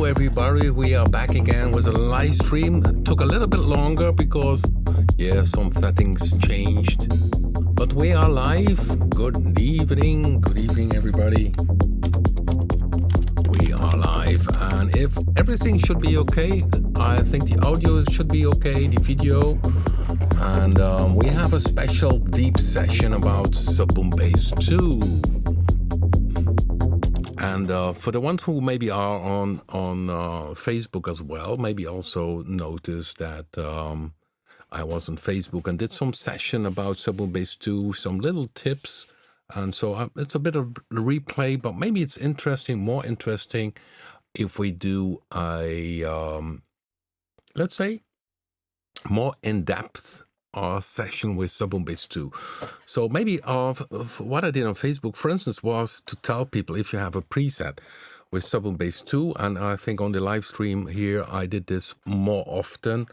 everybody, we are back again with a live stream. It took a little bit longer because, yeah, some settings changed. But we are live. Good evening everybody. We are live, and if everything should be okay, I think the audio should be okay, the video. And we have a special deep session about SubBoomBass-2. And for the ones who maybe are on Facebook as well, maybe also noticed that I was on Facebook and did some session about SubBoomBass-2, some little tips. And so it's a bit of replay, but maybe it's interesting, more interesting if we do a, let's say, more in-depth session with SubBoomBass-2. So maybe what I did on Facebook, for instance, was to tell people if you have a preset with SubBoomBass-2, and I think on the live stream here I did this more often,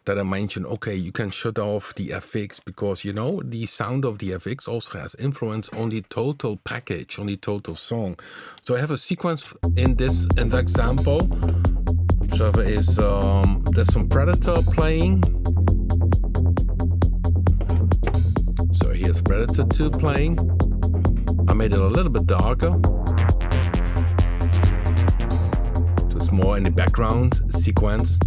that I mentioned, okay, you can shut off the FX because, you know, the sound of the FX also has influence on the total package, on the total song. So I have a sequence in the example. So there's some Predator playing. So here's Predator 2 playing. I made it a little bit darker. So it's more in the background sequence.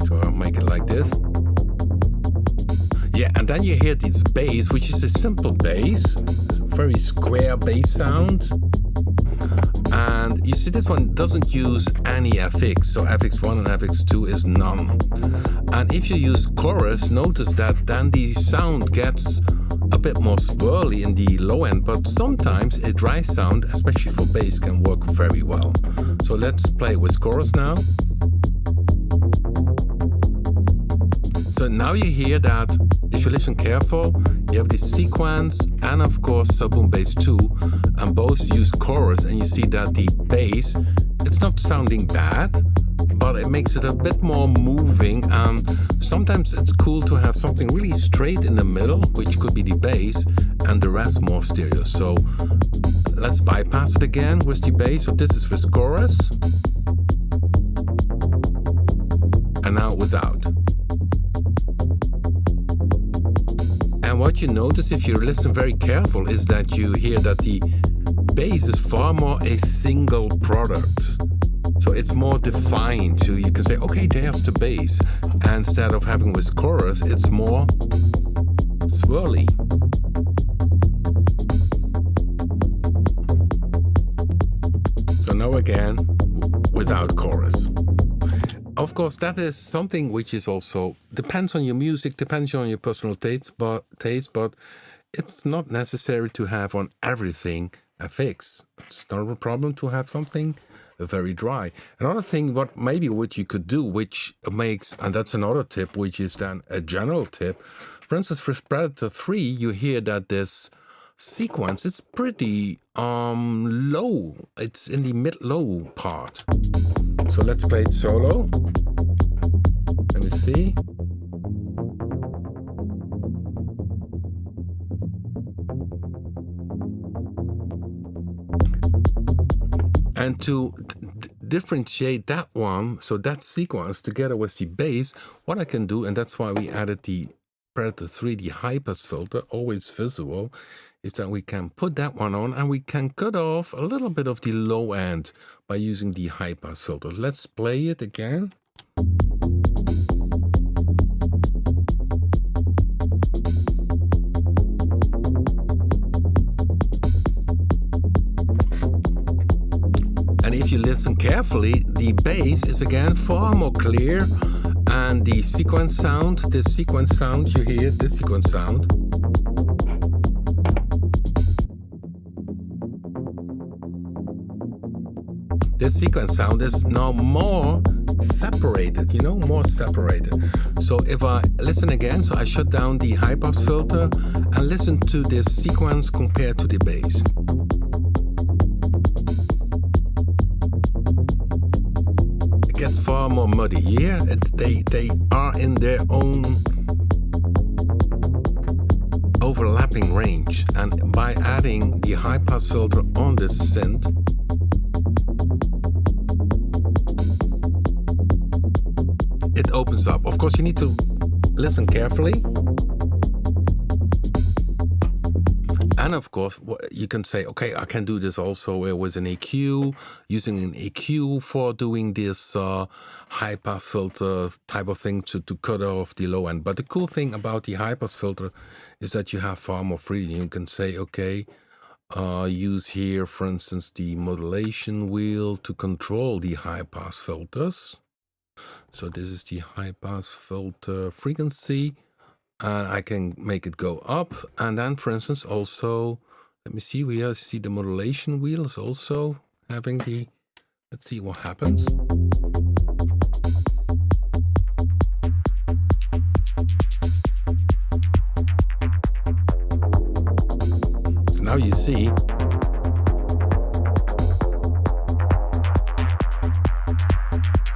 So I'll make it like this. Yeah, and then you hear this bass, which is a simple bass, very square bass sound. And you see this one doesn't use any FX, so FX1 and FX2 is none. And if you use chorus, notice that then the sound gets a bit more swirly in the low end, but sometimes a dry sound, especially for bass, can work very well. So let's play with chorus now. So now you hear that, if you listen careful, you have this sequence and of course SubBoomBass-2, and both use chorus, and you see that the bass, it's not sounding bad, but it makes it a bit more moving. Sometimes it's cool to have something really straight in the middle, which could be the bass, and the rest more stereo. So let's bypass it again with the bass. So this is with chorus, and now without. And what you notice if you listen very careful is that you hear that the bass is far more a single product. So it's more defined. So you can say, okay, there's the bass. And instead of having with chorus, it's more swirly. So now again, without chorus. Of course, that is something which is also depends on your music, depends on your personal taste, but it's not necessary to have on everything a fix. It's not a problem to have something very dry. Another thing, what you could do, which makes, and that's another tip, which is then a general tip. For instance, for Predator 3, you hear that this sequence, it's pretty low. It's in the mid-low part. So let's play it solo. Let me see. And to differentiate that one, so that sequence together with the bass, what I can do, and that's why we added the Predator 3, the high-pass filter, always visible, is that we can put that one on and we can cut off a little bit of the low end by using the high-pass filter. Let's play it again. And if you listen carefully, the bass is again far more clear, and the sequence sound, this sequence sound you hear, this sequence sound, this sequence sound is now more separated, more separated. So if I listen again, so I shut down the high-pass filter and listen to this sequence compared to the bass. It gets far more muddy. Yeah, they are in their own overlapping range, and by adding the high pass filter on this synth, it opens up. Of course, you need to listen carefully. And of course, you can say, okay, I can do this also with an EQ, using an EQ for doing this high pass filter type of thing to cut off the low end. But the cool thing about the high pass filter is that you have far more freedom. You can say, okay, use here, for instance, the modulation wheel to control the high pass filters. So this is the high pass filter frequency. And I can make it go up. And then, for instance, also, let me see, we see the modulation wheel is also having the, let's see what happens. So now you see,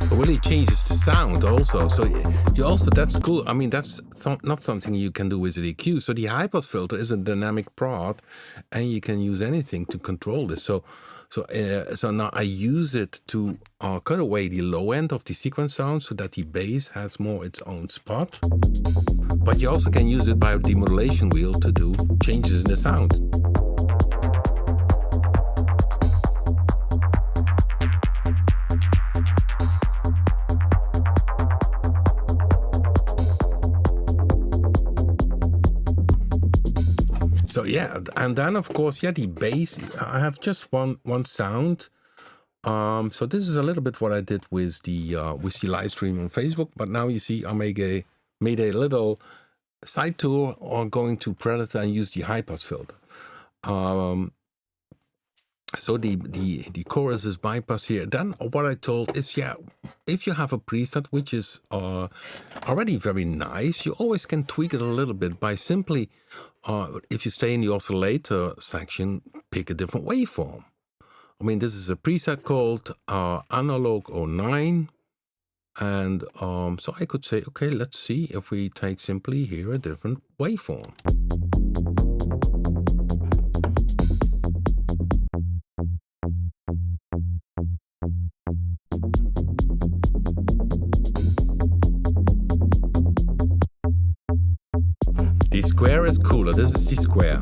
it really changes the sound also. So you also, that's cool. I mean, that's not something you can do with the EQ. So the high pass filter is a dynamic part, and you can use anything to control this. So now I use it to cut away the low end of the sequence sound so that the bass has more its own spot. But you also can use it by the modulation wheel to do changes in the sound. So yeah, and then of course, yeah, the bass, I have just one sound. So this is a little bit what I did with the live stream on Facebook, but now you see I made a little side tour on going to Predator and use the high pass filter. So the chorus is bypass here. Then what I told is, yeah, if you have a preset which is already very nice, you always can tweak it a little bit by simply, if you stay in the oscillator section, pick a different waveform. I mean, this is a preset called Analog 09. And so I could say, okay, let's see if we take simply here a different waveform. The square is cooler. This is the square.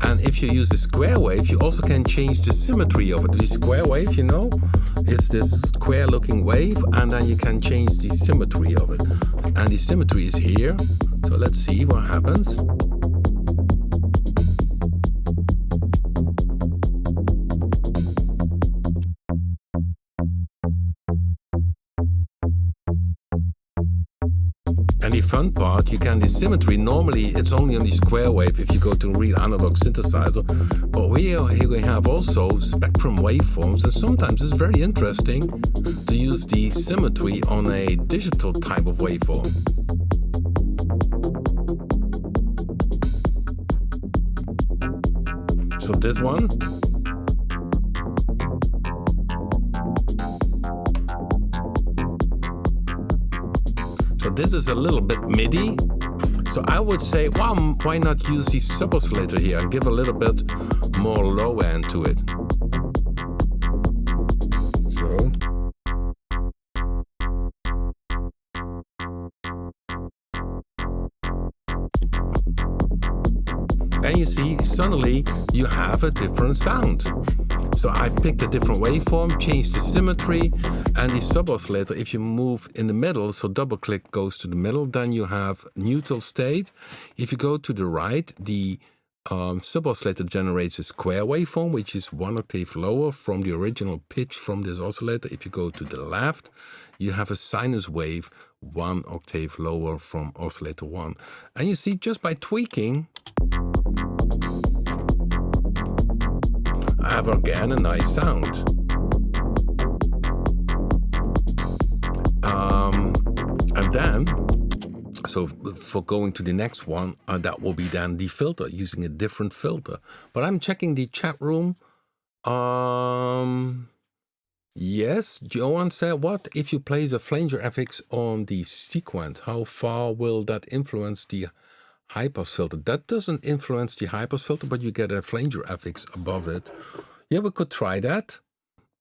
And if you use the square wave, you also can change the symmetry of it. The square wave, you know, is this square looking wave, and then you can change the symmetry of it. And the symmetry is here. So let's see what happens. And the fun part, you can, the symmetry, normally it's only on the square wave if you go to a real analog synthesizer. But here we have also spectrum waveforms, and sometimes it's very interesting to use the symmetry on a digital type of waveform. So this one. So this is a little bit MIDI. So I would say, well, why not use the sub-oscillator here and give a little bit more low end to it. So. And you see, suddenly you have a different sound. So I picked a different waveform, changed the symmetry, and the sub-oscillator, if you move in the middle, so double-click goes to the middle, then you have neutral state. If you go to the right, the sub-oscillator generates a square waveform, which is 1 octave lower from the original pitch from this oscillator. If you go to the left, you have a sinus wave 1 octave lower from oscillator 1. And you see, just by tweaking, I have again a nice sound. And then, so for going to the next one, that will be then the filter, using a different filter. But I'm checking the chat room. Yes, Johan said, what if you place a Flanger Fx on the sequence? How far will that influence the high-pass filter. That doesn't influence the high-pass filter, but you get a Flanger Fx above it. Yeah, we could try that.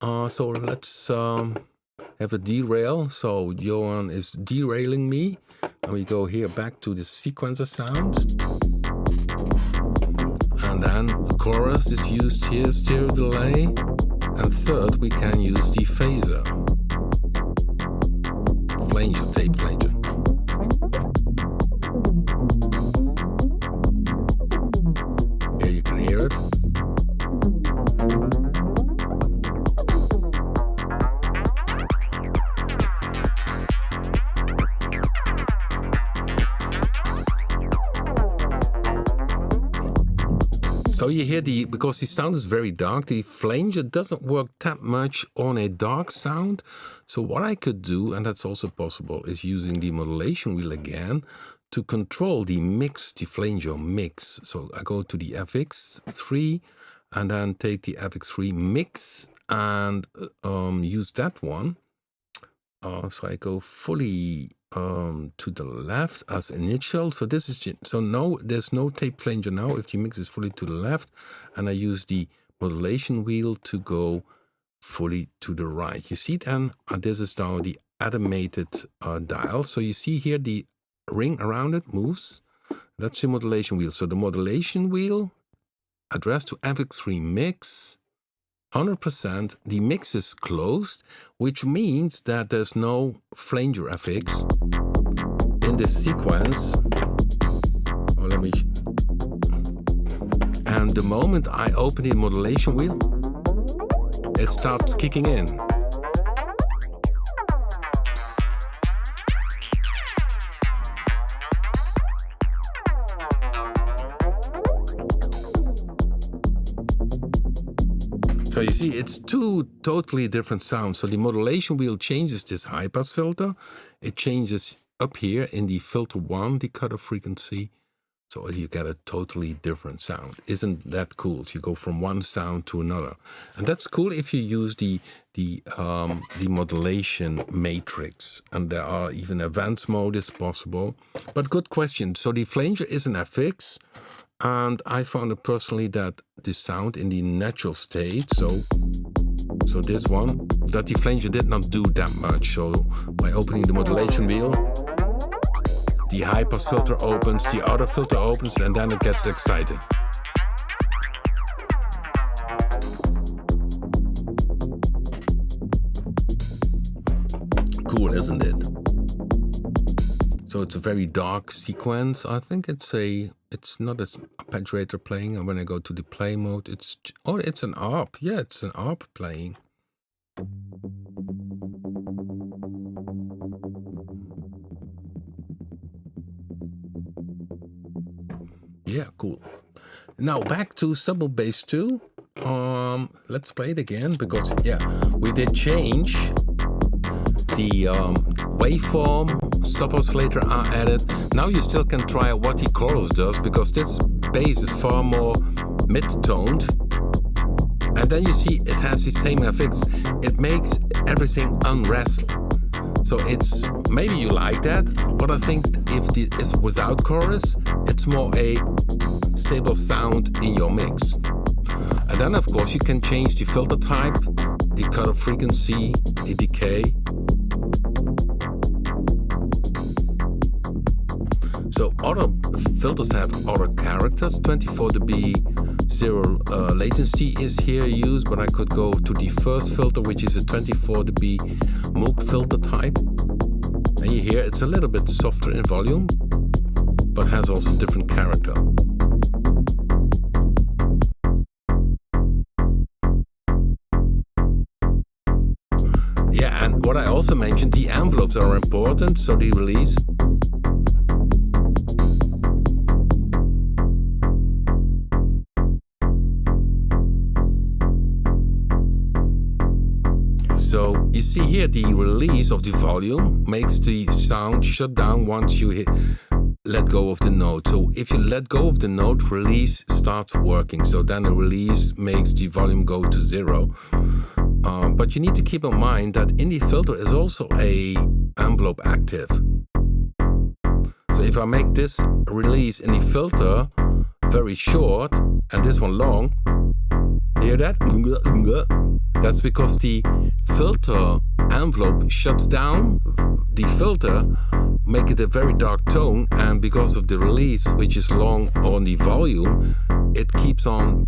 So let's have a derail. So Johan is derailing me. And we go here back to the sequencer sound. And then the chorus is used here, stereo delay. And third, we can use the phaser. Flanger, tape flanger. Here you can hear it. So you hear because the sound is very dark, the flanger doesn't work that much on a dark sound. So what I could do, and that's also possible, is using the modulation wheel again to control the mix, the flanger mix. So I go to the FX3 and then take the FX3 mix and use that one. So I go fully to the left as initial. So this is no, there's no tape flanger now if the mix is fully to the left, and I use the modulation wheel to go fully to the right. You see then, this is now the animated dial. So you see here the ring around it moves. That's the modulation wheel. So the modulation wheel addressed to FX3 mix. 100%, the mix is closed, which means that there's no Flanger Fx in this sequence. And the moment I open the modulation wheel, it starts kicking in. So you see, it's two totally different sounds. So the modulation wheel changes this high-pass filter. It changes up here in the filter 1, the cutoff frequency. So you get a totally different sound. Isn't that cool? You go from one sound to another. And that's cool if you use the modulation matrix. And there are even advanced mode is possible. But good question. So the flanger is an FX. And I found it personally that the sound in the natural state, so this one, that the flanger did not do that much. So by opening the modulation wheel, the high-pass filter opens, the other filter opens, and then it gets excited. Cool, isn't it? So it's a very dark sequence. I think it's not an arpeggiator playing, and when I go to the play mode, it's an ARP. Yeah, it's an ARP playing. Yeah, cool. Now back to SubBoomBass-2. Let's play it again because yeah, we did change the waveform, sub-oscillator are added. Now you still can try what the chorus does because this bass is far more mid-toned. And then you see it has the same FX. It makes everything unrest. So it's, maybe you like that, but I think if it's without chorus, it's more a stable sound in your mix. And then of course you can change the filter type, the cutoff frequency, the decay. So other filters have other characters. 24 dB zero latency is here used, but I could go to the first filter, which is a 24 dB Moog filter type. And you hear it's a little bit softer in volume, but has also different character. Yeah, and what I also mentioned, the envelopes are important, so the release. So you see here the release of the volume makes the sound shut down once you let go of the note. So if you let go of the note, release starts working. So then the release makes the volume go to 0. But you need to keep in mind that in the filter is also a envelope active. So if I make this release in the filter very short and this one long, hear that? That's because the filter envelope shuts down the filter, make it a very dark tone, and because of the release, which is long on the volume, it keeps on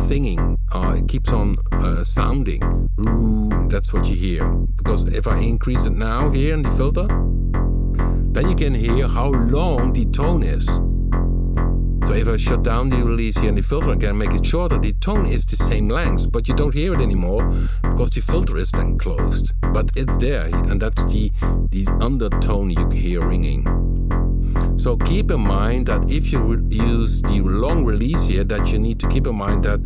singing, it keeps on sounding. Ooh, that's what you hear. Because if I increase it now here in the filter, then you can hear how long the tone is. So if I shut down the release here in the filter again, make it shorter, the tone is the same length, but you don't hear it anymore because the filter is then closed. But it's there, and that's the undertone you hear ringing. So keep in mind that if you use the long release here, that you need to keep in mind that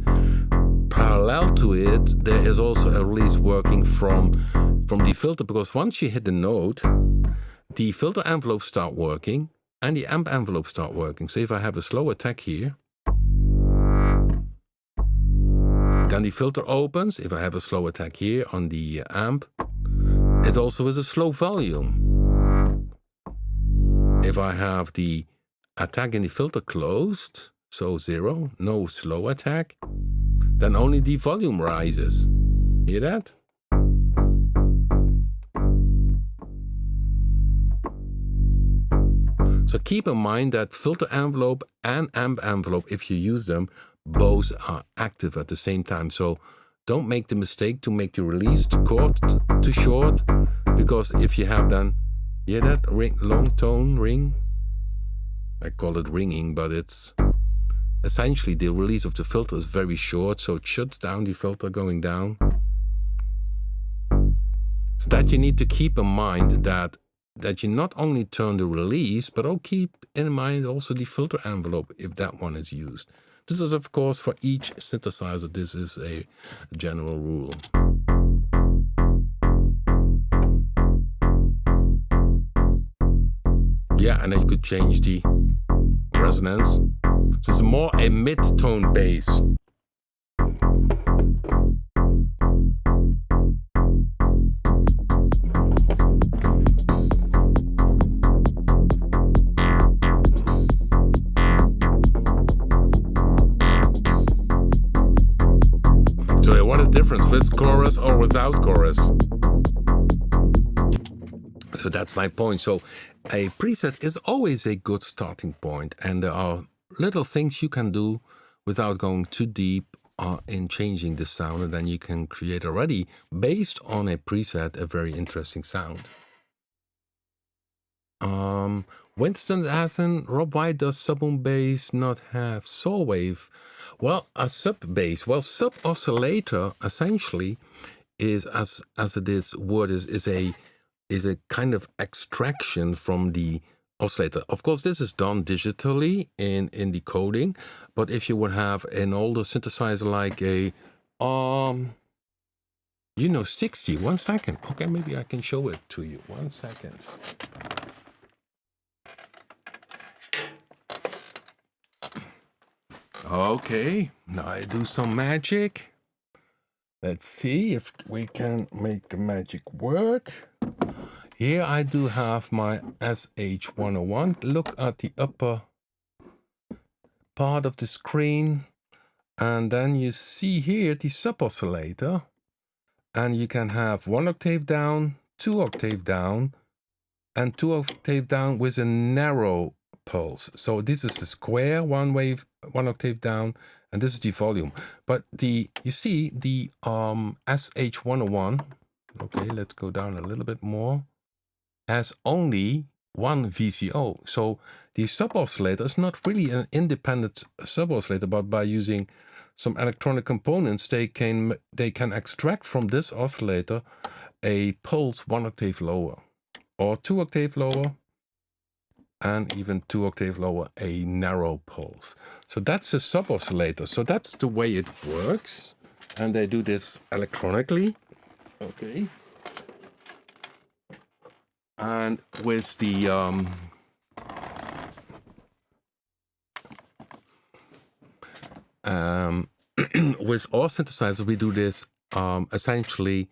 parallel to it, there is also a release working from the filter, because once you hit the note, the filter envelopes start working, and the amp envelopes start working. So if I have a slow attack here, then the filter opens. If I have a slow attack here on the amp, it also is a slow volume. If I have the attack in the filter closed, so 0, no slow attack, then only the volume rises. Hear that? So keep in mind that filter envelope and amp envelope, if you use them, both are active at the same time. So don't make the mistake to make the release too short, because if you have then, hear that ring, long tone ring? I call it ringing, but it's essentially the release of the filter is very short, so it shuts down the filter going down. So that you need to keep in mind that you not only turn the release, but keep in mind also the filter envelope if that one is used. This is, of course, for each synthesizer. This is a general rule. Yeah, and then you could change the resonance. So it's more a mid-tone bass. So what a difference, with chorus or without chorus. So that's my point. So a preset is always a good starting point, and there are little things you can do without going too deep in changing the sound, and then you can create already, based on a preset, a very interesting sound. Winston asking, Rob, why does SubBoomBass not have saw wave? Well, a sub-bass, well, sub-oscillator essentially is, as it is word is a kind of extraction from the oscillator. Of course, this is done digitally in the coding, but if you would have an older synthesizer like a 60, 1 second. Okay, maybe I can show it to you. 1 second. Okay, now I do some magic. Let's see if we can make the magic work. Here I do have my SH101. Look at the upper part of the screen, and then you see here the sub-oscillator, and you can have 1 octave down, 2 octave down, and 2 octave down with a narrow pulse. So this is the square 1 octave down, and this is the volume. But you see the SH101, okay, let's go down a little bit more, has only 1 VCO. So the sub-oscillator is not really an independent sub-oscillator, but by using some electronic components, they can extract from this oscillator a pulse 1 octave lower, or 2 octave lower, and even 2 octave lower, a narrow pulse. So that's a sub-oscillator. So that's the way it works. And they do this electronically. Okay. And with the with all synthesizers, we do this essentially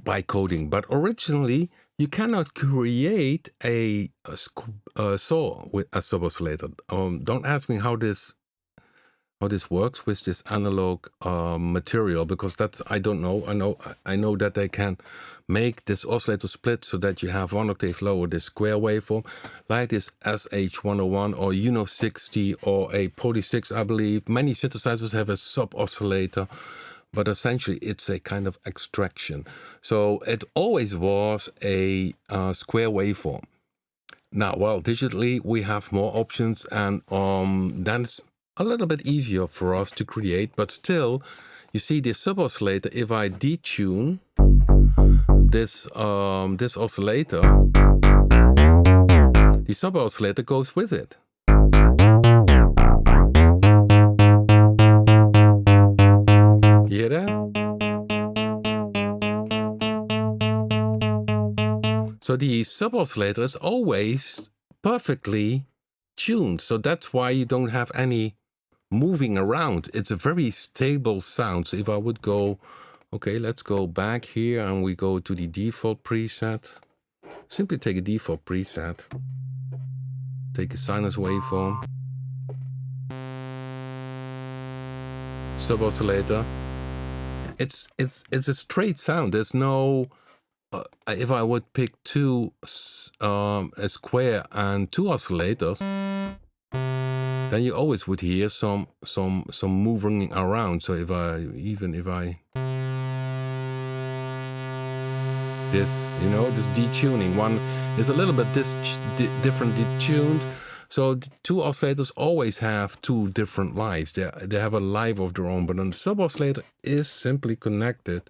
by coding. But originally, you cannot create a saw with a sub-oscillator. Don't ask me how this works with this analog material, because that's, I don't know. I know that they can make this oscillator split so that you have 1 octave lower this square waveform, like this SH101 or UNO 60 or a Poly 6, I believe. Many synthesizers have a sub-oscillator, but essentially it's a kind of extraction. So it always was a square waveform. Now, well, digitally we have more options, and then it's a little bit easier for us to create, but still, you see this sub-oscillator, if I detune this oscillator, the sub-oscillator goes with it. You hear that? So the sub-oscillator is always perfectly tuned, so that's why you don't have any moving around. It's a very stable sound. So if I would go, okay, let's go back here and we go to the default preset. Simply take a default preset. Take a sinus waveform. Sub-oscillator. It's a straight sound. There's no, if I would pick a square and 2 oscillators, then you always would hear some moving around. So if I this, this detuning, one is a little bit different detuned. So the 2 oscillators always have 2 different lives. They have a life of their own, but a sub-oscillator is simply connected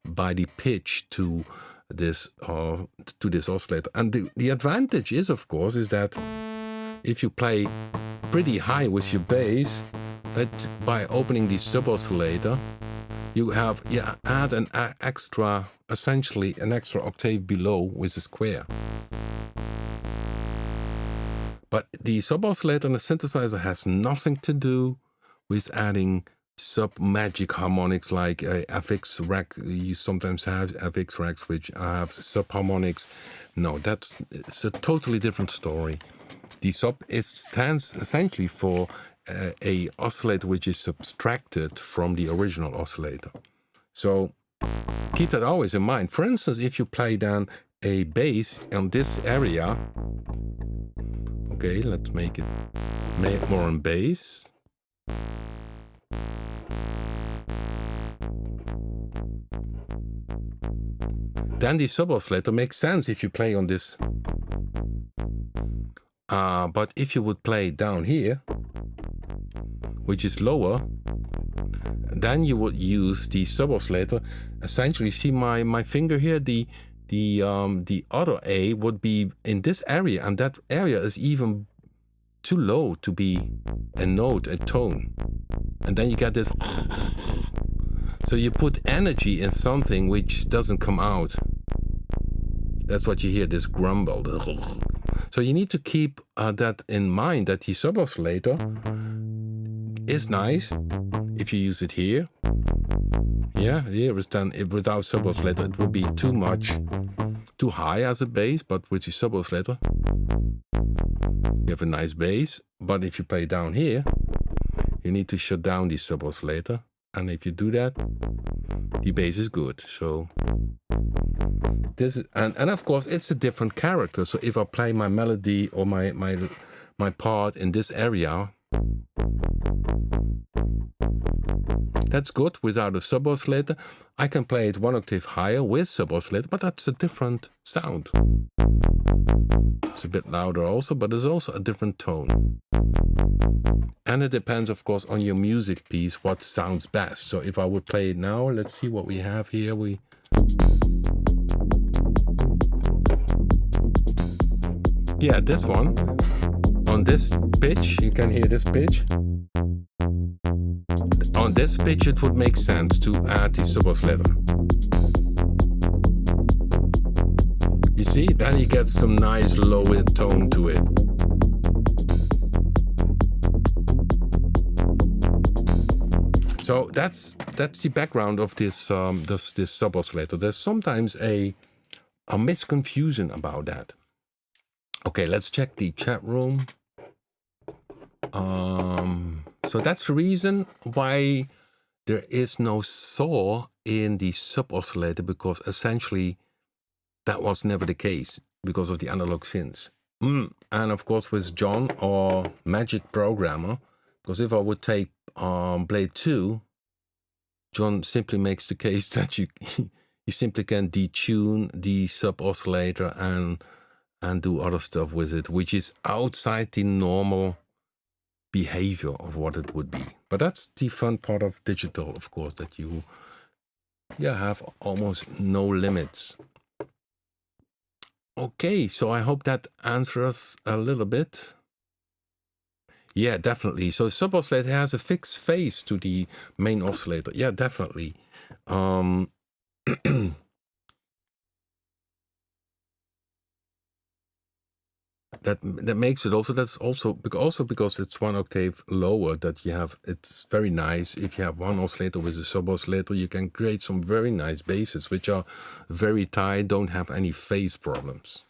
by the pitch to this oscillator. And the advantage is, of course, is that if you play pretty high with your bass, that by opening the sub-oscillator, you add an extra, essentially an extra octave below with a square. But the sub-oscillator and the synthesizer has nothing to do with adding sub-magic harmonics like FX rack. You sometimes have FX racks which have sub-harmonics. No, it's a totally different story. The sub stands essentially for a oscillator which is subtracted from the original oscillator. So keep that always in mind. For instance, if you play then a bass on this area, okay, let's make it more on bass. Then the sub-oscillator makes sense if you play on this. But if you would play down here, which is lower, then you would use the sub-oscillator. Essentially, see my finger here, the other A would be in this area, and that area is even too low to be a note, a tone. And then you get this. So you put energy in something which doesn't come out. That's what you hear, this grumble. So you need to keep that in mind, that the sub-oscillator is nice if you use it here. Yeah, here is then, without sub-oscillator, it would be too high as a bass, but with the sub-oscillator, you have a nice bass. But if you play down here, you need to shut down the sub-oscillator. And if you do that, the bass is good. So this is, and of course it's a different character. So if I play my melody or my part in this area, that's good without a sub-oscillator. I can play it 1 octave higher with sub-oscillator, but that's a different sound. It's a bit louder also, but it's also a different tone. And it depends, of course, on your music piece, what sounds best. So if I would play it now, let's see what we have here. Yeah, this one. On this pitch, you can hear this pitch. On this pitch, it would make sense to add the sub-oscillator. You see, then you get some nice lower tone to it. So that's the background of this sub-oscillator. There's sometimes a misconfusion about that. Okay, let's check the chat room. So that's the reason why there is no saw in the sub-oscillator, because essentially that was never the case because of the analog synths. And of course with John, or magic programmer, because if I would take Blade 2, John simply makes the case that you simply can detune the sub-oscillator and do other stuff with it, which is outside the normal behavior of what it would be. But that's the fun part of digital, of course, that you have almost no limits. Okay, so I hope that answers a little bit. Yeah, definitely. So sub-oscillator has a fixed phase to the main oscillator. Yeah, definitely. That makes it also, that's also because it's 1 octave lower, that you have, it's very nice if you have one oscillator with a sub-oscillator, you can create some very nice basses which are very tight, don't have any phase problems.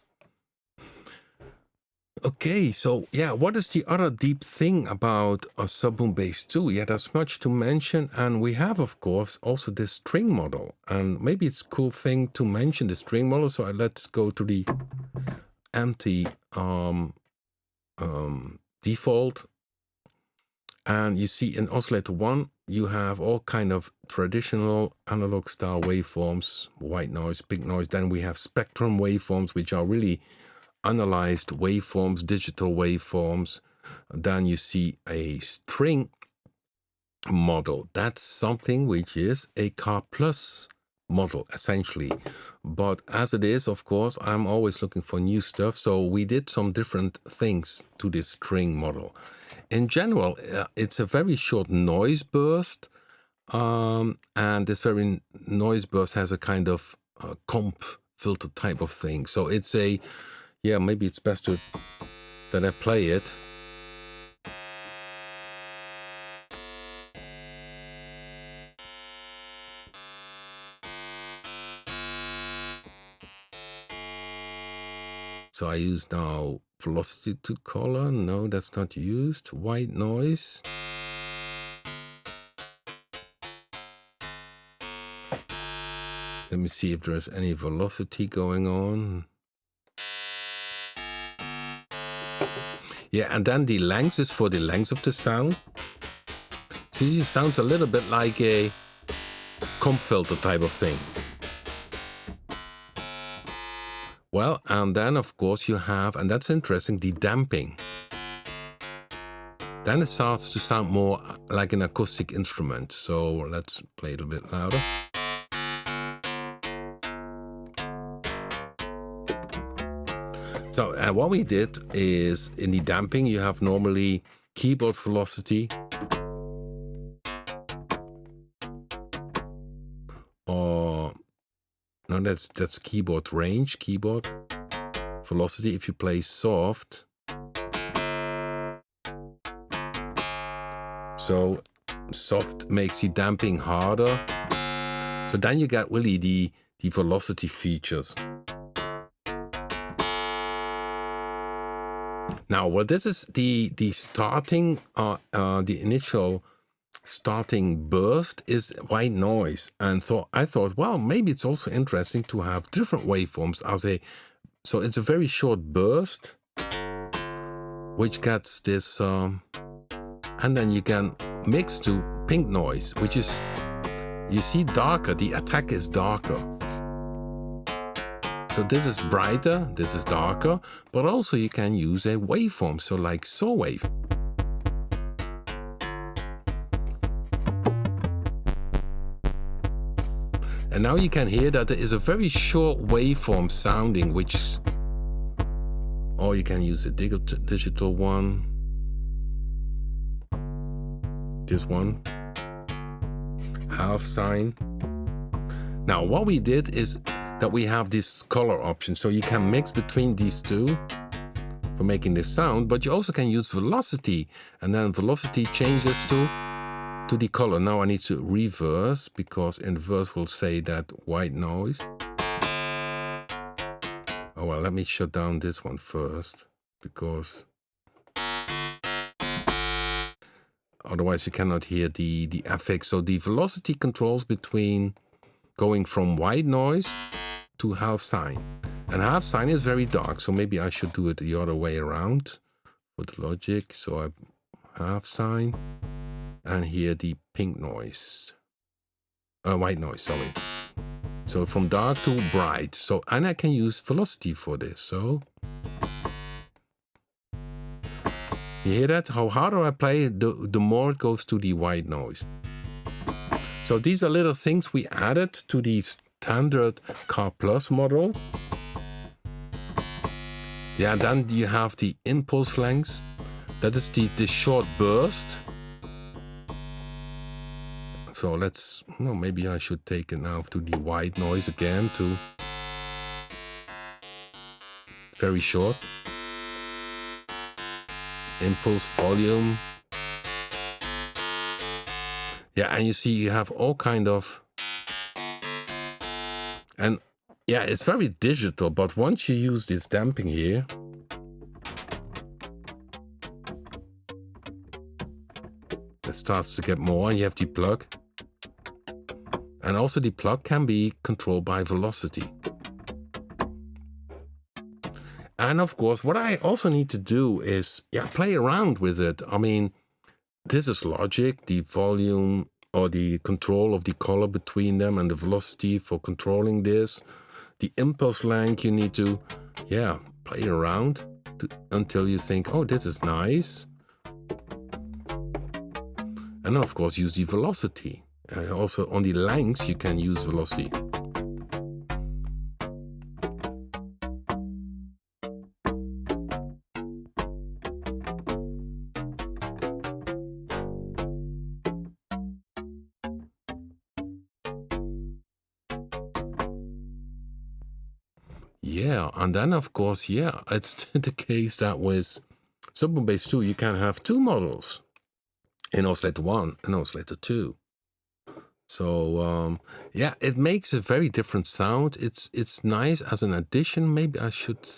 Okay, so yeah, what is the other deep thing about a SubBoomBass-2? Yeah, there's much to mention, and we have, of course, also this string model, and maybe it's a cool thing to mention the string model. So let's go to the empty default, and you see in oscillator 1 you have all kind of traditional analog style waveforms, white noise, pink noise. Then we have spectrum waveforms, which are really analyzed waveforms, digital waveforms. Then you see a string model. That's something which is a car plus model essentially, but as it is, of course, I'm always looking for new stuff, so we did some different things to this string model. In general, it's a very short noise burst, and this very noise burst has a kind of comp filter type of thing. So it's a, yeah, maybe it's best that I play it. So I use now velocity to color. No, that's not used. White noise. Let me see if there's any velocity going on. Yeah, and then the length is for the length of the sound. So this sounds a little bit like a comp filter type of thing. Well, and then of course you have, and that's interesting, the damping. Then it starts to sound more like an acoustic instrument. So let's play it a bit louder. So what we did is, in the damping you have normally keyboard velocity, or no, that's keyboard range, keyboard velocity. If you play soft, so soft makes the damping harder. So then you get really the velocity features. Now, well, this is the starting, the initial starting burst is white noise, and so I thought, well, maybe it's also interesting to have different waveforms as a. So it's a very short burst, which gets this, and then you can mix to pink noise, which is, you see, darker. The attack is darker. So this is brighter, this is darker, but also you can use a waveform, so like saw wave. And now you can hear that there is a very short waveform sounding, which, or you can use a digital one. This one, half sine. Now what we did is that we have this color option, so you can mix between these two for making this sound, but you also can use velocity, and then velocity changes to the color. Now I need to reverse, because in reverse will say that white noise. Oh, well, let me shut down this one first, because otherwise you cannot hear the FX. So the velocity controls between going from white noise to half sine. And half sine is very dark, so maybe I should do it the other way around for the logic. So I half sine, and here the pink noise. White noise, sorry. So from dark to bright. So, and I can use velocity for this. So you hear that? How harder I play, the more it goes to the white noise. So these are little things we added to the standard Car Plus model. Yeah, then you have the impulse length. That is the short burst. So let's, well, maybe I should take it now to the white noise again, to very short. Impulse volume. Yeah, and you see you have all kind of, and yeah, it's very digital, but once you use this damping here, it starts to get more, and you have the plug. And also the plug can be controlled by velocity. And of course, what I also need to do is, yeah, play around with it. I mean, this is logic, the volume or the control of the color between them and the velocity for controlling this. The impulse length, you need to, yeah, play around until you think, oh, this is nice. And of course, use the velocity. Also on the lengths, you can use velocity. Yeah, and then of course, yeah, it's the case that with SubBoomBass-2, you can have two models in Oscillator 1 and Oscillator 2. So yeah, it makes a very different sound. It's nice as an addition. Maybe I should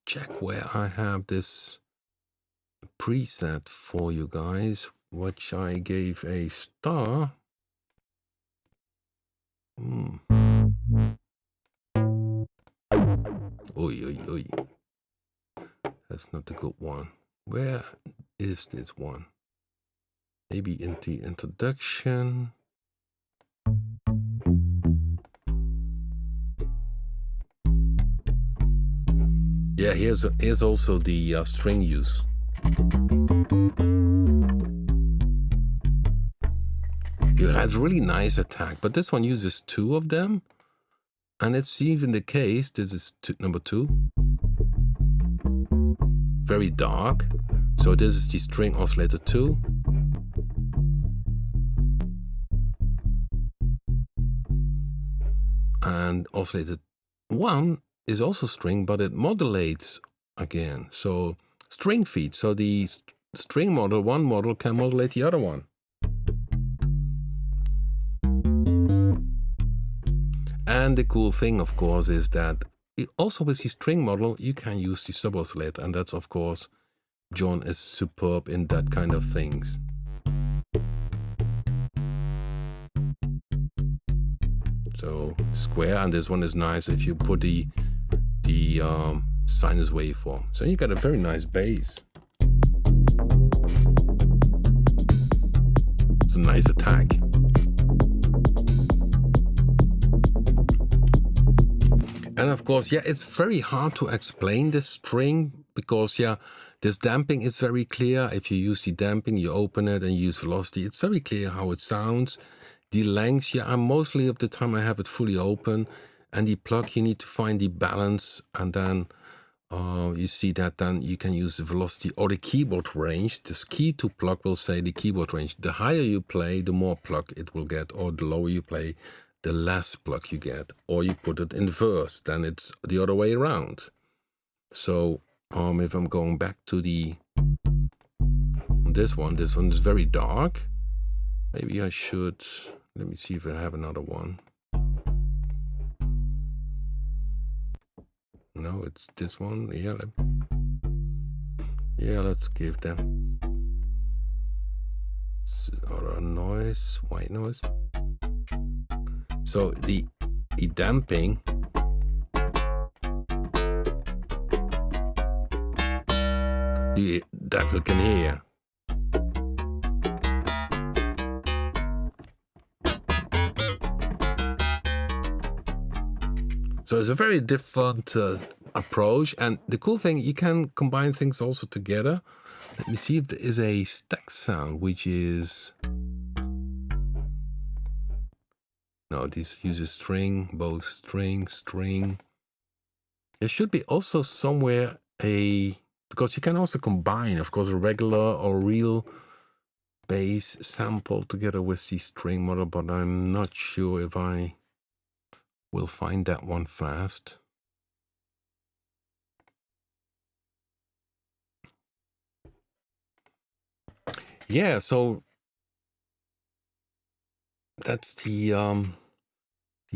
check where I have this preset for you guys, which I gave a star. Oy, oy, oy. That's not a good one. Where is this one? Maybe in the introduction. Yeah, here's also the string use. It has really nice attack, but this one uses two of them. And it's even the case, this is number 2. Very dark. So this is the string oscillator 2. And oscillator 1 is also string, but it modulates again. So string feed. So the string model, one model can modulate the other one. And the cool thing, of course, is that also with the string model, you can use the sub-oscillator. And that's, of course, John is superb in that kind of things. So square, and this one is nice if you put the sinus waveform. So you got a very nice bass. It's a nice attack. And of course, yeah, it's very hard to explain this string because, yeah, this damping is very clear. If you use the damping, you open it and use velocity. It's very clear how it sounds. The length, yeah, mostly of the time I have it fully open. And the plug, you need to find the balance. And then you see that then you can use the velocity or the keyboard range. This key to plug will say the keyboard range. The higher you play, the more plug it will get, or the lower you play, the less plug you get, or you put it in verse, then it's the other way around. So if I'm going back to this one is very dark. Maybe I should, let me see if I have another one. No, it's this one. Yeah, let's give them other noise, white noise. So the damping, you definitely can hear. So it's a very different approach, and the cool thing, you can combine things also together. Let me see if there is a stack sound, which is... No, this uses string, both string, string. There should be also somewhere because you can also combine, of course, a regular or real bass sample together with the string model, but I'm not sure if I will find that one fast. Yeah, so that's the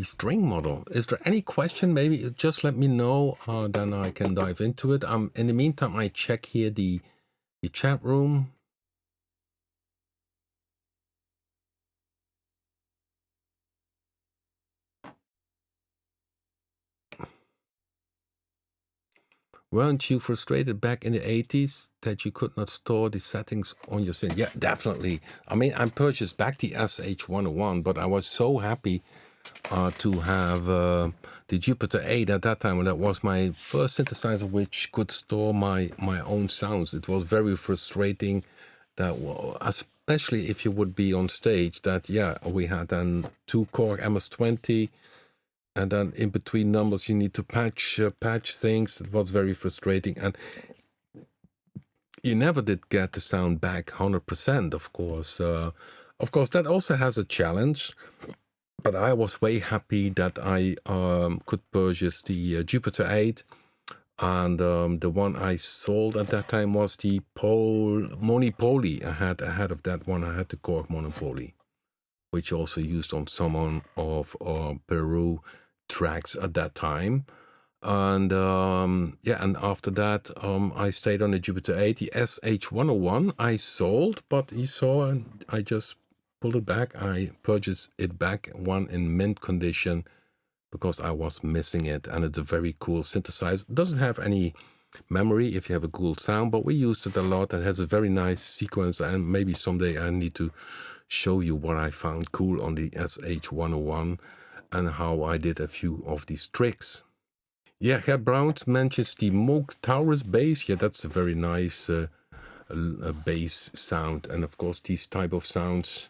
string model. Is there any question? Maybe just let me know, then I can dive into it. In the meantime, I check here the chat room. Weren't you frustrated back in the 80s that you could not store the settings on your synth? Yeah, definitely. I mean, I purchased back the SH-101, but I was so happy to have the Jupiter 8 at that time, and that was my first synthesizer which could store my own sounds. It was very frustrating that, especially if you would be on stage, that, yeah, we had then 2 Korg MS-20, and then in between numbers you need to patch things. It was very frustrating, and you never did get the sound back 100%, of course. Of course, that also has a challenge, but I was way happy that I could purchase the Jupiter 8, and the one I sold at that time was the Monopoly. I had ahead of that one, I had the Korg Monopoly, which also used on some of Peru tracks at that time. And yeah, and after that I stayed on the Jupiter 8. The SH-101 I sold, but you saw, and I just pulled it back. I purchased it back, one in mint condition, because I was missing it, and it's a very cool synthesizer. It doesn't have any memory if you have a cool sound, but we used it a lot. It has a very nice sequence, and maybe someday I need to show you what I found cool on the SH-101 and how I did a few of these tricks. Yeah, Gert Brown mentions the Moog Taurus bass. Yeah, that's a very nice bass sound. And of course, these type of sounds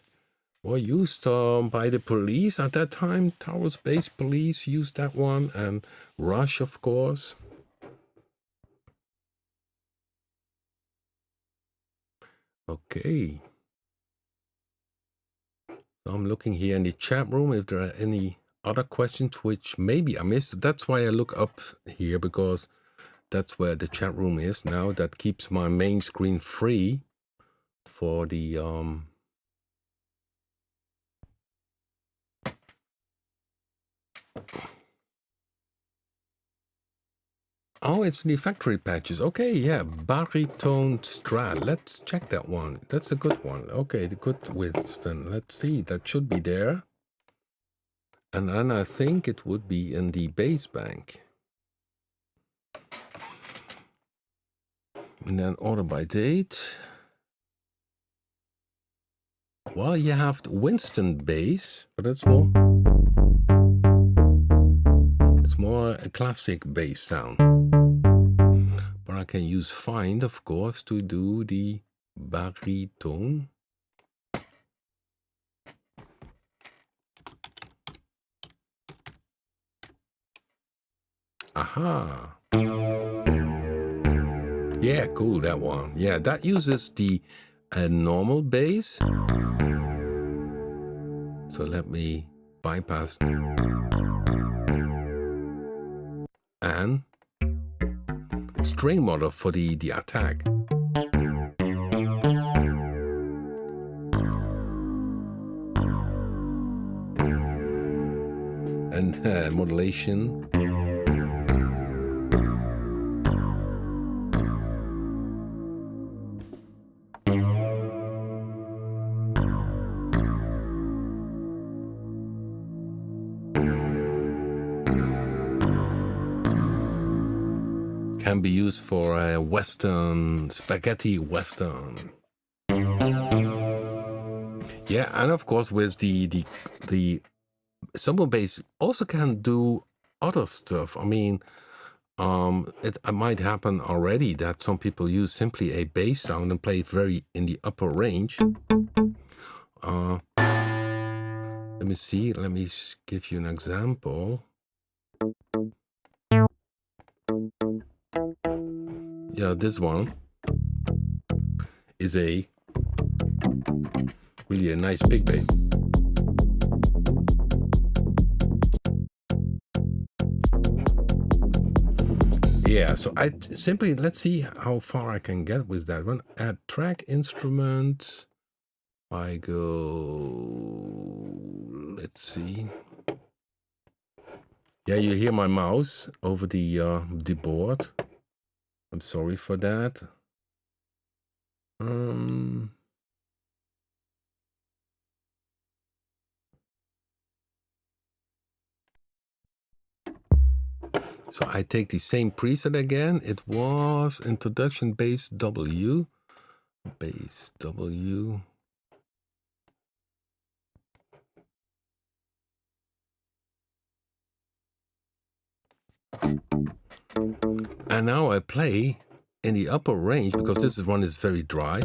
were used by the Police at that time. Taurus bass, Police used that one, and Rush, of course. Okay. So I'm looking here in the chat room if there are any other questions which maybe I missed. That's why I look up here, because that's where the chat room is now. That keeps my main screen free for the oh, it's the factory patches. Okay, yeah, baritone Strat. Let's check that one. That's a good one. Okay, the good widths then. Let's see, that should be there. And then I think it would be in the bass bank. And then order by date. Well, you have the Winston bass, but it's more a classic bass sound. But I can use Find, of course, to do the baritone. Aha. Yeah, cool, that one. Yeah, that uses the normal bass. So let me bypass. And string model for the attack. And modulation. can be used for a Western, spaghetti Western. Yeah, and of course with the SubBoomBass also can do other stuff. I mean, it might happen already that some people use simply a bass sound and play it very in the upper range. Let me see. Let me give you an example. Yeah, this one is a really a nice big bass. Yeah, so I simply, let's see how far I can get with that one. Add track instrument. I go, let's see. Yeah, you hear my mouse over the board. I'm sorry for that. So I take the same preset again. It was introduction bass W. Bass W. And now I play in the upper range because this one is very dry.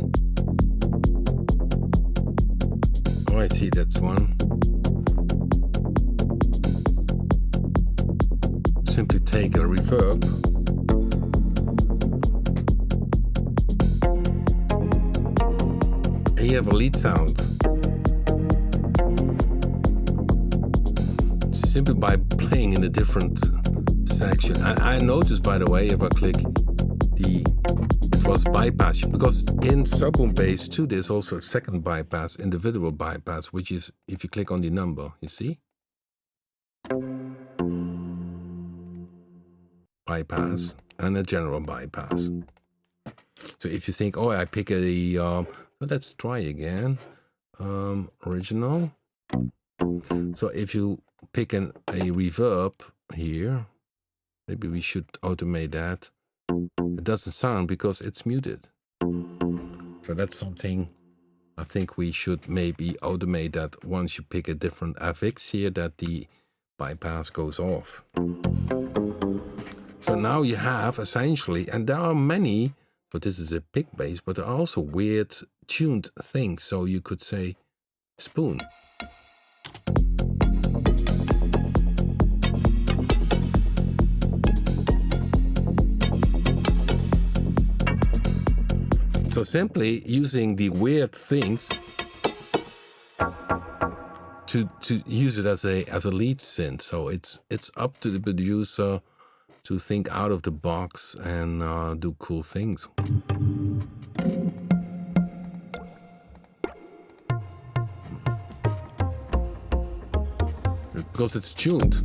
Oh, I see, that's one. Simply take a reverb. And you have a lead sound. Simply by playing in a different section. I noticed, by the way, if I click it was bypass, because in SubBoomBass-2 there's also a second bypass, individual bypass, which is if you click on the number, you see? Bypass and a general bypass. So if you think, oh, I pick a, let's try again, original. So if you pick a reverb here, maybe we should automate that. It doesn't sound because it's muted. So that's something I think we should maybe automate, that once you pick a different FX here, that the bypass goes off. So now you have essentially, and there are many, but this is a pick bass, but there are also weird tuned things. So you could say spoon. So simply using the weird things to use it as a lead synth. So it's up to the producer to think out of the box and do cool things. Because it's tuned.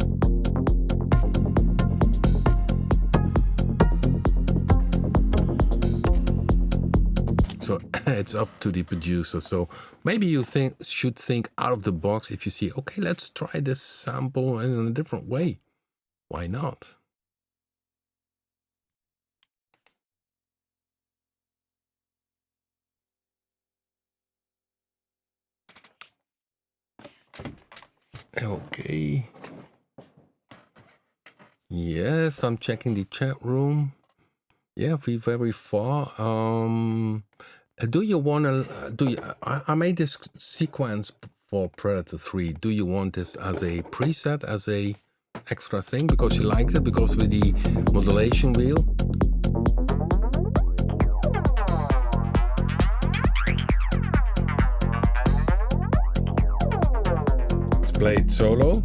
So it's up to the producer. So maybe you should think out of the box. If you see, okay, let's try this sample in a different way. Why not? Okay. Yes, I'm checking the chat room. Yeah, we're very far. Do you want to, I made this sequence for Predator 3. Do you want this as a preset, as a extra thing? Because you liked it, because with the modulation wheel? Let's play it solo.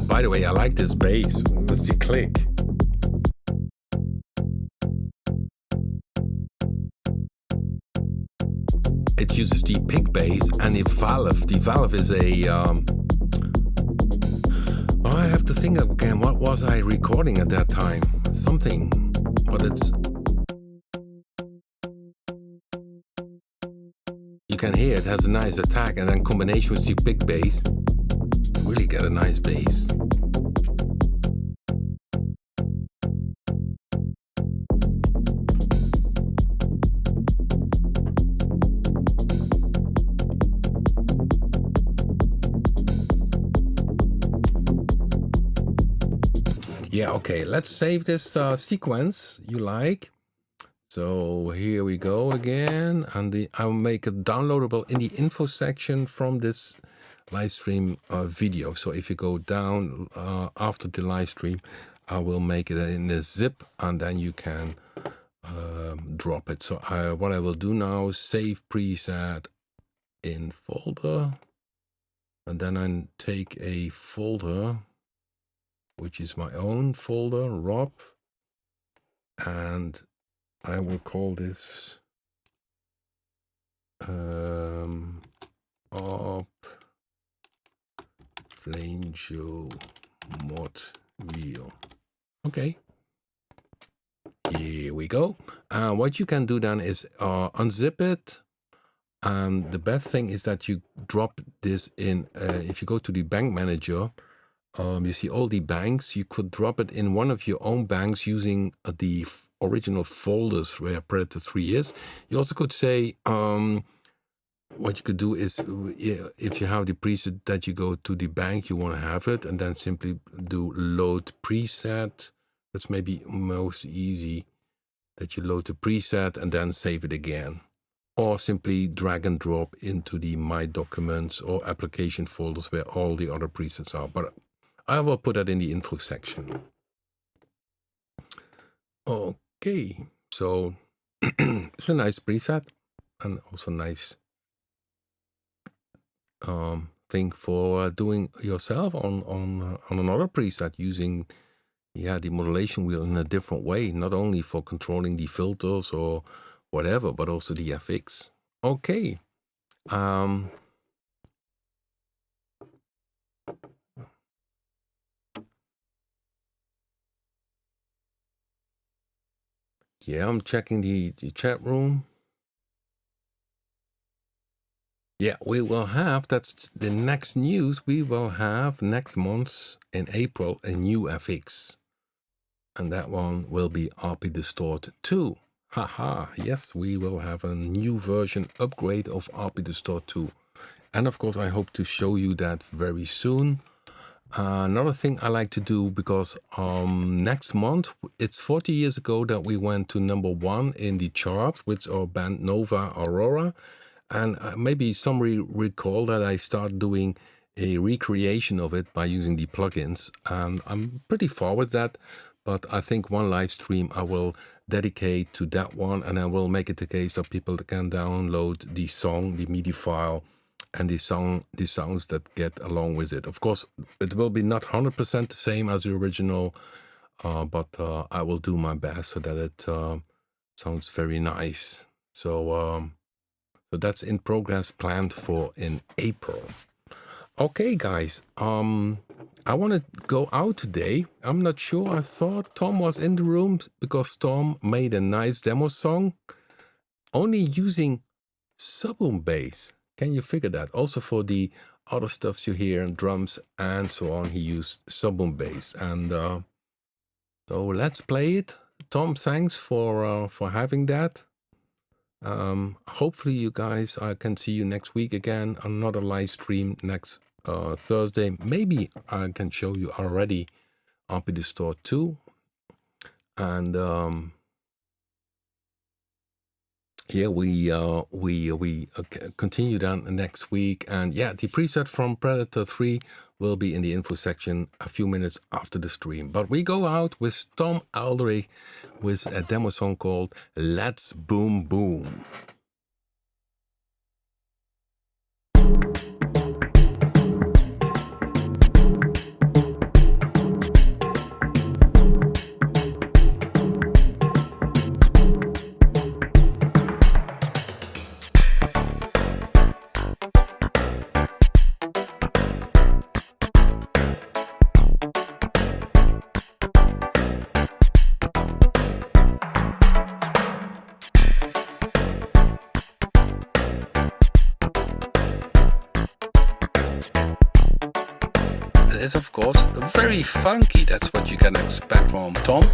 By the way, I like this bass. What's the click? It uses the pick bass and the valve. The valve is a. I have to think again, what was I recording at that time? Something, but it's... You can hear it has a nice attack, and then combination with the big bass, really get a nice bass. Yeah, okay, let's save this sequence you like. So here we go again, and I'll make it downloadable in the info section from this live stream video. So if you go down after the live stream, I will make it in a zip, and then you can drop it. So what I will do now, save preset in folder, and then I take a folder, which is my own folder, Rob, and I will call this op Flanger mod wheel. Okay, here we go. What you can do then is unzip it. And the best thing is that you drop this in, if you go to the bank manager, you see all the banks. You could drop it in one of your own banks using the original folders where Predator 3 is. You also could say, what you could do is, if you have the preset that you go to the bank, you want to have it, and then simply do load preset. That's maybe most easy, that you load the preset and then save it again. Or simply drag and drop into the My Documents or application folders where all the other presets are. But I will put that in the info section. Okay, so it's a nice preset and also nice thing for doing yourself on another preset using the modulation wheel in a different way, not only for controlling the filters or whatever, but also the FX. Okay. Yeah, I'm checking the chat room. Yeah, we will have, that's the next news, we will have next month in April a new FX. And that one will be RP Distort 2. Haha, yes, we will have a new version upgrade of RP Distort 2. And of course, I hope to show you that very soon. Another thing I like to do, because next month, it's 40 years ago that we went to #1 in the charts with our band Nova Aurora. And maybe some recall that I started doing a recreation of it by using the plugins. And I'm pretty far with that. But I think one live stream I will dedicate to that one. And I will make it the case that people can download the song, the MIDI file, and the sounds that get along with it. Of course, it will be not 100% the same as the original. But I will do my best so that it sounds very nice. So that's in progress, planned for in April. Okay, guys, I want to go out today. I'm not sure. I thought Tom was in the room because Tom made a nice demo song only using SubBoomBass. Can you figure that? Also for the other stuff you hear and drums and so on, he used SubBoomBass. And so let's play it. Tom, thanks for having that. Hopefully you guys, I can see you next week again, another live stream next Thursday. Maybe I can show you already RP Distort 2. And yeah, we continue down next week. And yeah, the preset from Predator 3 will be in the info section a few minutes after the stream. But we go out with Tom Aldrich with a demo song called Let's Boom Boom. is of course very funky. That's what you can expect from Tom.